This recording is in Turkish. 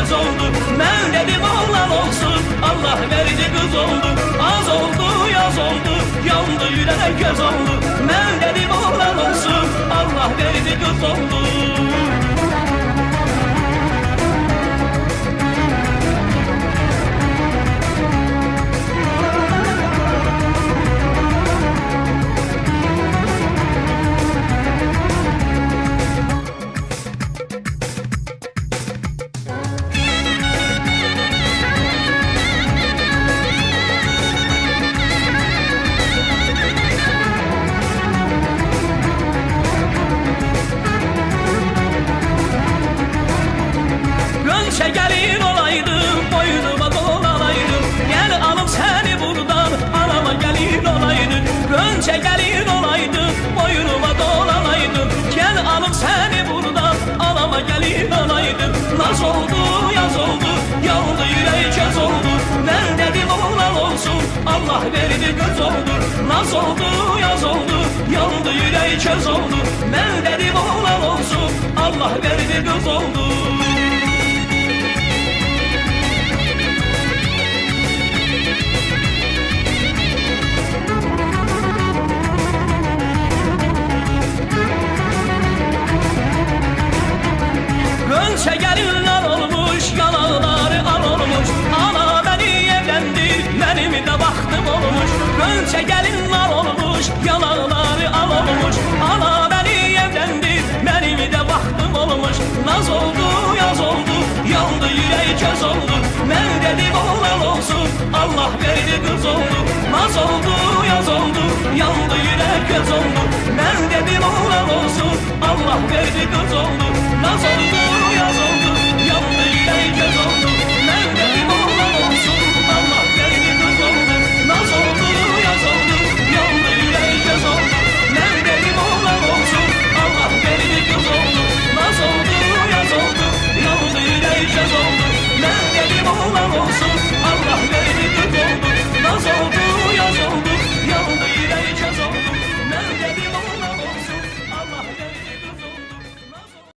göz oldu. Ben dedim oğlan olsun, Allah verdi kız oldu. Az oldu yaz oldu, yandı yürek göz oldu. Ben dedim oğlan olsun, Allah verdi kız oldu. Gönçe gelin olaydım, boynuma dolanaydım. Gel alım seni buradan, anama gelin olaydın. Gönçe gelin olaydım, boynuma dolanaydım. Gel alım seni buradan, anama gelin olaydın. Naz oldu, yaz oldu, yandı yüreği köz oldu. Ben dedim oğlan olsun, Allah verdi kız oldu. Naz oldu, yaz oldu, yandı yüreği köz oldu. Ben dedim oğlan olsun, Allah verdi kız oldu. Gönçe gelinler olmuş, yanakları al olmuş. Ana beni evlendir, benim de baktım olmuş. Gönçe gelinler olmuş, yanakları al olmuş. Ana beni evlendir, benim de baktım olmuş. Naz oldu, yaz oldu, yandı yüreği köz oldu. Ben dedim oğlan olsun, Allah verdi kız oldu. Naz oldu, yaz oldu, yandı yürek köz oldu. Ben dedim oğlan olsun, Allah verdi kız oldu. Naz oldu, yaz oldu,